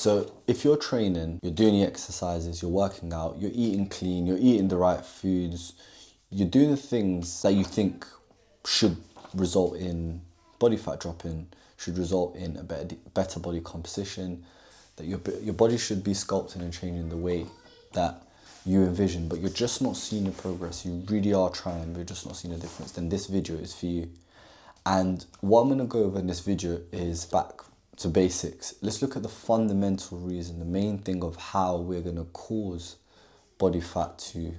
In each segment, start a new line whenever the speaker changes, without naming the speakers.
So if you're training, you're doing your exercises, you're working out, you're eating clean, you're eating the right foods, you're doing the things that you think should result in body fat dropping, should result in a better body composition, that your body should be sculpting and changing the way that you envision, but you're just not seeing the progress. You really are trying, but you're just not seeing a difference. Then this video is for you. And what I'm going to go over in this video is back to basics. Let's look at the fundamental reason, the main thing of how we're going to cause body fat to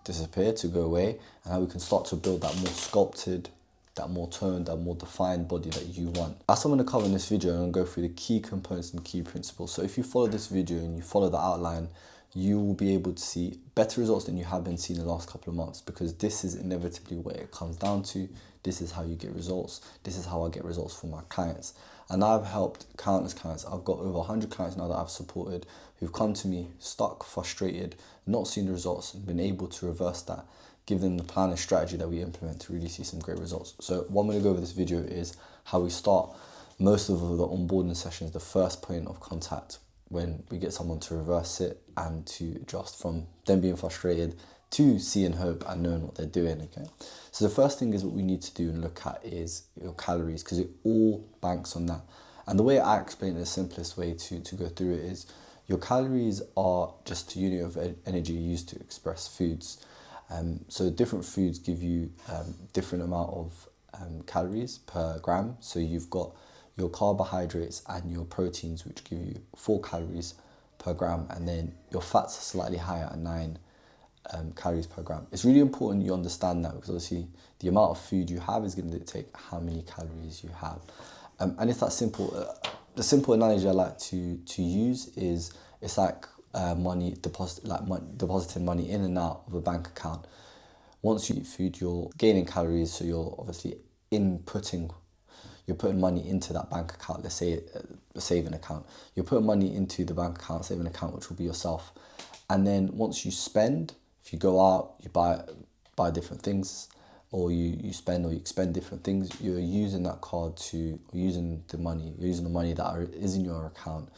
disappear, to go away, and how we can start to build that more sculpted, that more toned, that more defined body that you want. As I'm going to cover in this video, I'm going to go through the key components and key principles. So if you follow this video and you follow the outline, you will be able to see better results than you have been seeing in the last couple of months, because this is inevitably what it comes down to. This is how you get results. This is how I get results for my clients. And I've helped countless clients. I've got over 100 clients now that I've supported who've come to me stuck, frustrated, not seeing the results, and been able to reverse that, give them the plan and strategy that we implement to really see some great results. So what I'm going to go over this video is how we start most of the onboarding sessions, the first point of contact when we get someone to reverse it and to adjust from them being frustrated to seeing hope and knowing what they're doing, okay? So the first thing is what we need to do and look at is your calories, because it all banks on that. And the way I explain it, the simplest way to go through it is your calories are just a unit of energy used to express foods. So different foods give you different amount of calories per gram. So you've got your carbohydrates and your proteins, which give you 4 calories per gram, and then your fats are slightly higher at 9 calories per gram. It's really important you understand that, because obviously the amount of food you have is going to dictate how many calories you have. And it's that simple. The simple analogy I like to use is it's like depositing money in and out of a bank account. Once you eat food, you're gaining calories, so you're obviously you're putting money into that bank account. Let's say a saving account. You're putting money into the bank account, saving account, which will be yourself. And then once you spend, if you go out, you buy different things, or you spend or you expend different things, you're using that card you're using the money that is in your account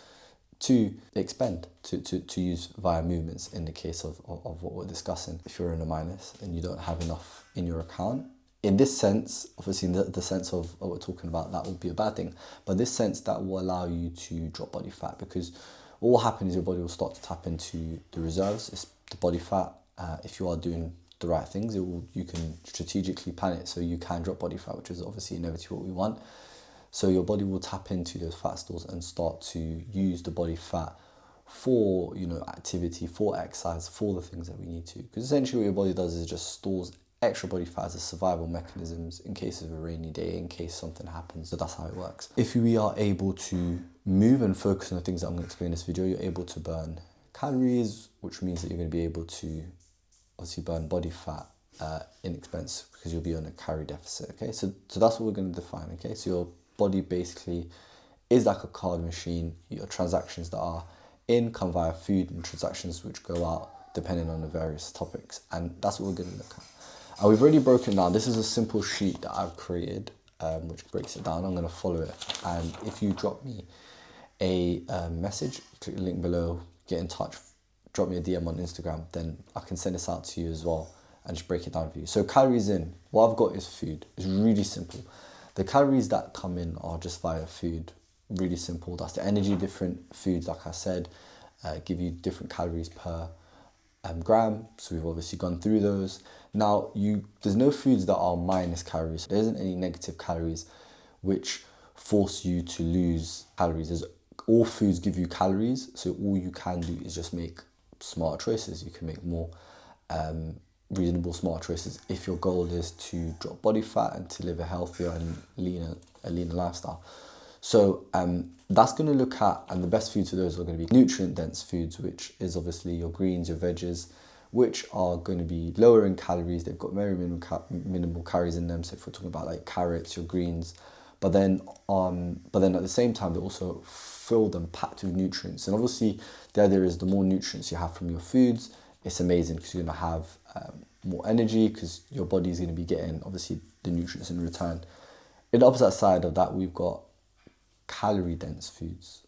to expend, to use via movements in the case of what we're discussing. If you're in a minus and you don't have enough in your account, in this sense, obviously in the sense of what we're talking about, that would be a bad thing. But this sense, that will allow you to drop body fat, because what will happen is your body will start to tap into the reserves. It's the body fat. If you are doing the right things, you can strategically plan it so you can drop body fat, which is obviously inevitably what we want. So your body will tap into those fat stores and start to use the body fat for activity, for exercise, for the things that we need to. Because essentially what your body does is just stores extra body fat as a survival mechanisms in case of a rainy day, in case something happens. So that's how it works. If we are able to move and focus on the things that I'm going to explain in this video, you're able to burn calories, which means that you're going to be able to obviously burn body fat in expense, because you'll be on a calorie deficit. Okay, so that's what we're going to define. Okay, so your body basically is like a card machine. Your transactions that are in come via food, and transactions which go out depending on the various topics, and that's what we're going to look at. And we've already broken down. This is a simple sheet that I've created, which breaks it down. I'm going to follow it, and if you drop me a message, click the link below, get in touch, drop me a DM on Instagram, then I can send this out to you as well and just break it down for you. So calories in, what I've got is food. It's really simple. The calories that come in are just via food. Really simple. That's the energy. Different foods, like I said, give you different calories per gram. So we've obviously gone through those. Now, there's no foods that are minus calories. There isn't any negative calories which force you to lose calories. All foods give you calories, so all you can do is just make smart choices. You can make more reasonable, smart choices if your goal is to drop body fat and to live a healthier and leaner lifestyle. So that's going to look at, and the best foods for those are going to be nutrient-dense foods, which is obviously your greens, your veggies, which are going to be lower in calories. They've got very minimal calories in them. So if we're talking about like carrots, your greens, but then at the same time, they're also filled and packed with nutrients. And obviously the idea is the more nutrients you have from your foods, it's amazing, because you're going to have more energy, because your body is going to be getting obviously the nutrients in return. In the opposite side of that, we've got calorie dense foods.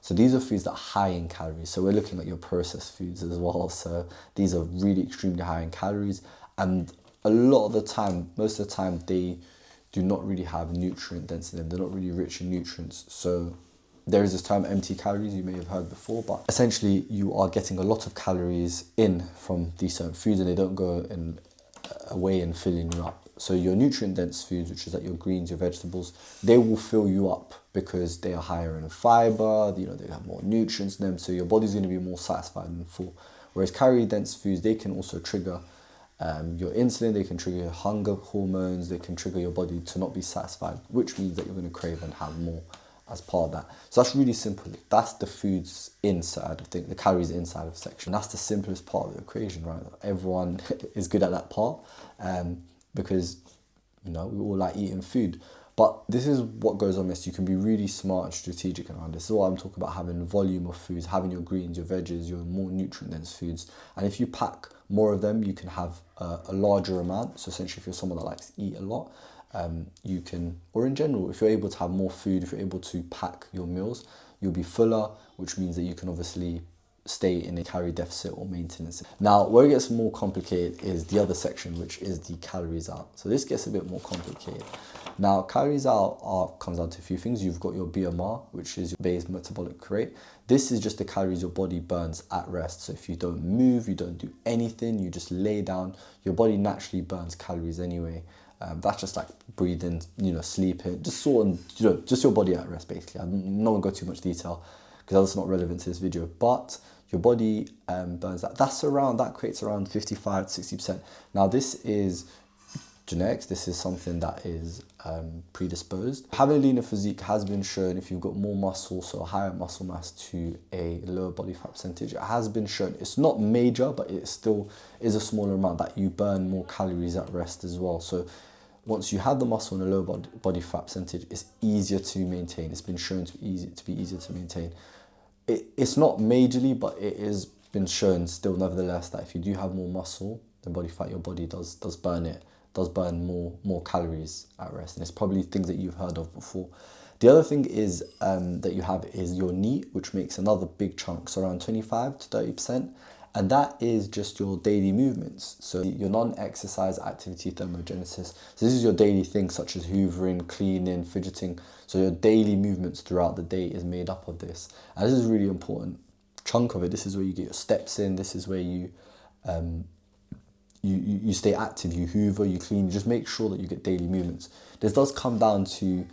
So these are foods that are high in calories. So we're looking at your processed foods as well. So these are really extremely high in calories, and a lot of the time, most of the time, they do not really have nutrient density in them. They're not really rich in nutrients. So there is this term empty calories you may have heard before, but essentially you are getting a lot of calories in from these certain foods, and they don't go in away and filling you up. So your nutrient dense foods, which is like your greens, your vegetables, they will fill you up because they are higher in fiber, you know, they have more nutrients in them, so your body's going to be more satisfied and full. Whereas calorie dense foods, they can also trigger your insulin, they can trigger your hunger hormones, they can trigger your body to not be satisfied, which means that you're going to crave and have more as part of that. So that's really simple. That's the foods inside of the calories inside of section. That's the simplest part of the equation, right? Everyone is good at that part, because, you know, we all like eating food. But this is what goes on this. You can be really smart and strategic around this. This is what I'm talking about, having volume of foods, having your greens, your veggies, your more nutrient dense foods. And if you pack more of them, you can have a larger amount. So essentially, if you're someone that likes to eat a lot, you can, or in general, if you're able to have more food, if you're able to pack your meals, you'll be fuller, which means that you can obviously stay in a calorie deficit or maintenance. Now, where it gets more complicated is the other section, which is the calories out. So this gets a bit more complicated. Now, calories out comes down to a few things. You've got your BMR, which is your base metabolic rate. This is just the calories your body burns at rest. So if you don't move, you don't do anything, you just lay down, your body naturally burns calories anyway. That's just like breathing, you know, sleeping, just sort of, you know, just your body at rest basically. I'm not gonna go too much detail because that's not relevant to this video, but your body burns that. That creates around 55 to 60%. Now this is genetics. This is something that is predisposed. Having a leaner physique has been shown, if you've got more muscle, so a higher muscle mass to a lower body fat percentage, it has been shown. It's not major, but it still is a smaller amount that you burn more calories at rest as well. So once you have the muscle and a low body fat percentage, it's easier to maintain. It's been shown to be easier to maintain. It's not majorly, but it has been shown still nevertheless that if you do have more muscle than body fat, your body does burn more calories at rest. And it's probably things that you've heard of before. The other thing is that you have is your NEAT, which makes another big chunk, so around 25 to 30%. And that is just your daily movements. So your non-exercise activity thermogenesis. So this is your daily things such as hoovering, cleaning, fidgeting. So your daily movements throughout the day is made up of this. And this is a really important chunk of it. This is where you get your steps in. This is where you stay active, you hoover, you clean, you just make sure that you get daily movements. This does come down to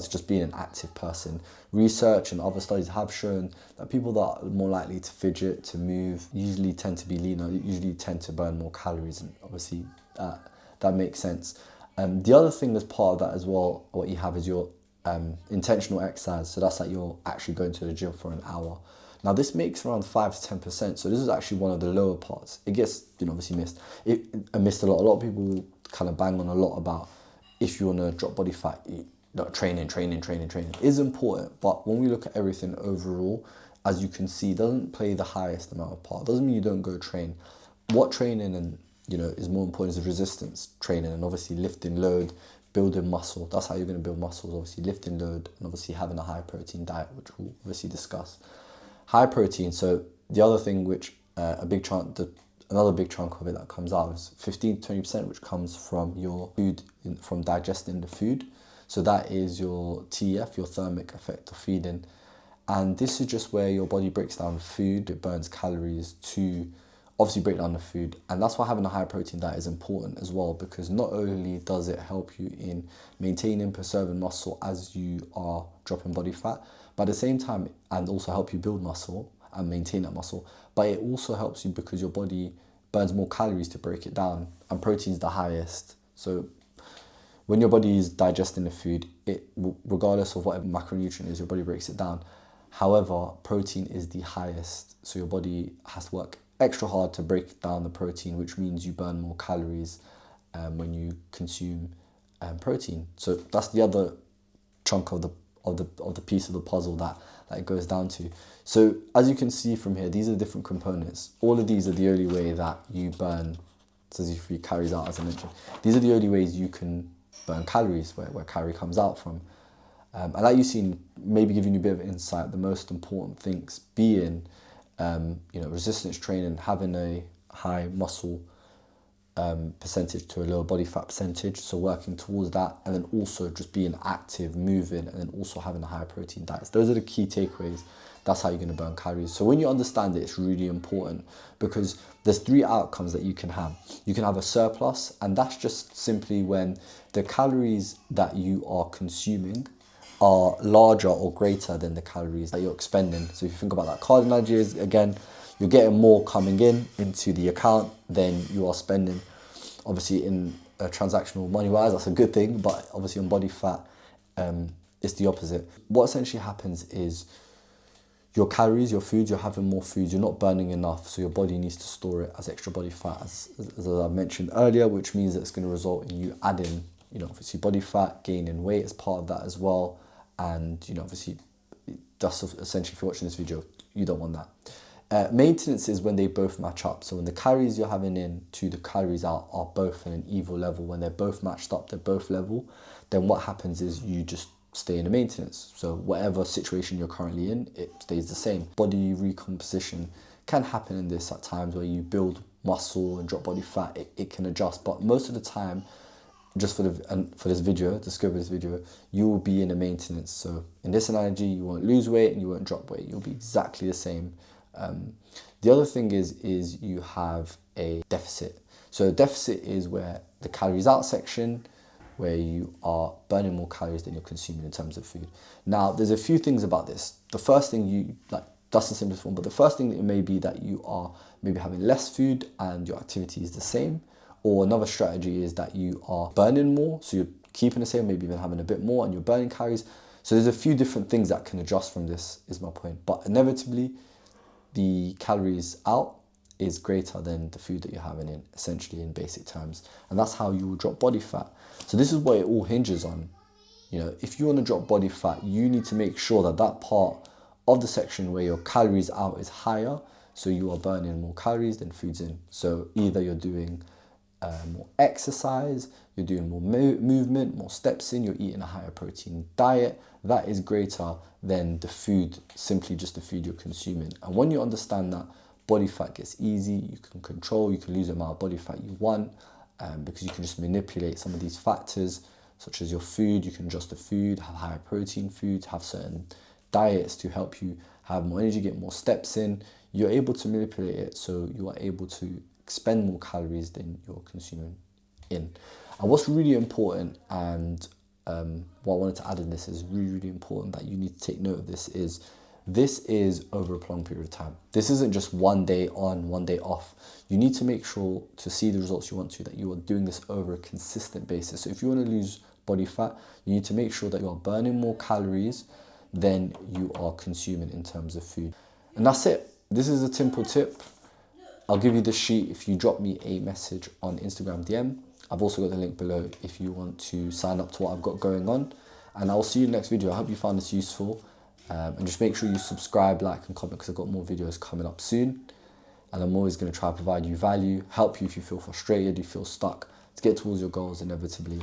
just being an active person. Research and other studies have shown that people that are more likely to fidget, to move, usually tend to be leaner, usually tend to burn more calories, and obviously that makes sense. The other thing that's part of that as well, what you have is your intentional exercise. So that's like you're actually going to the gym for an hour. Now this makes around 5 to 10%, so this is actually one of the lower parts. It gets, obviously missed. I missed a lot. A lot of people kind of bang on a lot about if you want to drop body fat, training is important. But when we look at everything overall, as you can see, doesn't play the highest amount of part. Doesn't mean you don't go train. What training and is more important is resistance training, and obviously lifting load, building muscle. That's how you're going to build muscles. Obviously lifting load, and obviously having a high protein diet, which we'll obviously discuss. High protein. So the other thing which another big chunk of it that comes out is 15 to 20%, which comes from your food, from digesting the food. So that is your TEF, your thermic effect of feeding. And this is just where your body breaks down food. It burns calories to obviously break down the food. And that's why having a high protein diet is important as well, because not only does it help you in maintaining, preserving muscle as you are dropping body fat, but at the same time, and also help you build muscle and maintain that muscle, but it also helps you because your body burns more calories to break it down, and protein is the highest. So when your body is digesting the food, regardless of whatever macronutrient is, your body breaks it down. However, protein is the highest, so your body has to work extra hard to break down the protein, which means you burn more calories when you consume protein. So that's the other chunk of the piece of the puzzle that it goes down to. So as you can see from here, these are different components. All of these are the only way that you burn, so as if you calories out, as I mentioned. These are the only ways you can burn calories, where calorie comes out from. And like you've seen, maybe giving you a bit of insight, the most important things being, resistance training, having a high muscle percentage to a lower body fat percentage, so working towards that, and then also just being active, moving, and then also having a higher protein diet. Those are the key takeaways. That's how you're going to burn calories. So when you understand it, it's really important, because there's 3 outcomes that you can have. You can have a surplus, and that's just simply when the calories that you are consuming are larger or greater than the calories that you're expending. So if you think about that card analogy, again, you're getting more coming into the account than you are spending. Obviously, in transactional money-wise, that's a good thing, but obviously on body fat, it's the opposite. What essentially happens is your calories, your food, you're having more food, you're not burning enough, so your body needs to store it as extra body fat, as I mentioned earlier, which means that it's going to result in you adding, obviously body fat, gaining weight as part of that as well. And, obviously, that's essentially, if you're watching this video, you don't want that. Maintenance is when they both match up. So when the calories you're having in to the calories out are both in an equal level, when they're both matched up, they're both level, then what happens is you just stay in a maintenance. So whatever situation you're currently in, it stays the same. Body recomposition can happen in this at times where you build muscle and drop body fat. It can adjust, but most of the time, just for this video, the scope of this video, you will be in a maintenance. So in this analogy, you won't lose weight and you won't drop weight. You'll be exactly the same. The other thing is you have a deficit. So a deficit is where the calories out section, where you are burning more calories than you're consuming in terms of food. Now, there's a few things about this. The first thing that's the simplest one, but the first thing it may be that you are maybe having less food and your activity is the same. Or another strategy is that you are burning more, so you're keeping the same, maybe even having a bit more, and you're burning calories. So there's a few different things that can adjust from this, is my point. But inevitably, the calories out is greater than the food that you're having in, essentially in basic terms. And that's how you will drop body fat. So this is what it all hinges on. If you want to drop body fat, you need to make sure that that part of the section where your calories out is higher, so you are burning more calories than food's in. So either you're doing more exercise, you're doing more movement, more steps in, you're eating a higher protein diet, that is greater than the food, simply just the food you're consuming. And when you understand that, body fat gets easy, you can control, you can lose the amount of body fat you want, because you can just manipulate some of these factors, such as your food. You can adjust the food, have higher protein foods, have certain diets to help you have more energy, get more steps in. You're able to manipulate it, so you are able to expend more calories than you're consuming in. And what's really important, and what I wanted to add in this is really, really important that you need to take note of this is over a prolonged period of time. This isn't just one day on, one day off. You need to make sure, to see the results you want to, that you are doing this over a consistent basis. So if you want to lose body fat, you need to make sure that you are burning more calories than you are consuming in terms of food. And that's it. This is a simple tip. I'll give you the sheet if you drop me a message on Instagram DM. I've also got the link below if you want to sign up to what I've got going on. And I'll see you in the next video. I hope you found this useful. And just make sure you subscribe, like, and comment, because I've got more videos coming up soon. And I'm always going to try to provide you value, help you if you feel frustrated, you feel stuck, to get towards your goals inevitably.